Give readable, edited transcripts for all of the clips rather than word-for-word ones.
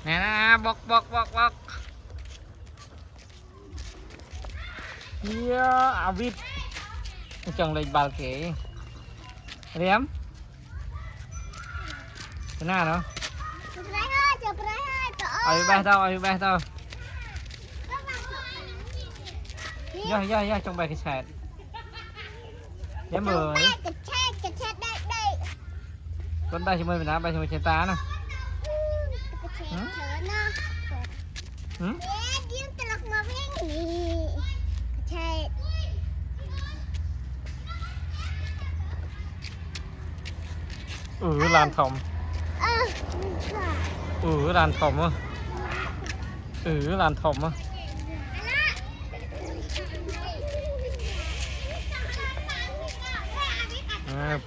nè bọc yeah vịt chồng lên bal kể rém thế nào đó ở bên đâu do trong bài cái sẹt dám mười con bay chúng mình đã bay chúng mình trên tá nè làn thòng làn thòng á làn thòng á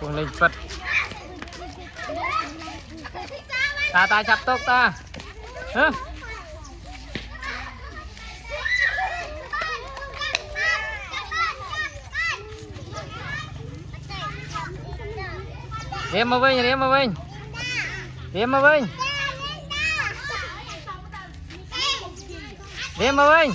cuồng lên phật ta chặt tốc ta hả Đem mà vinh đem mà vinh đem mà vinh đem mà vinh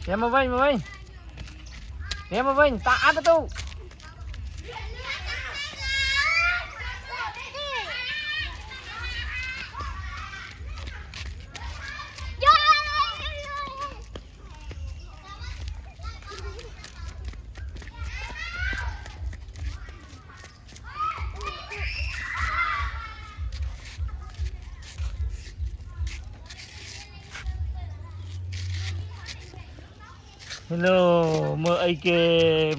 đem mà vinh đem mà vinh ta ăn tu hello mơ ai kê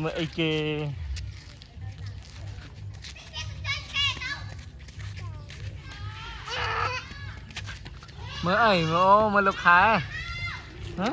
mơ ấy mơ lúc khai hả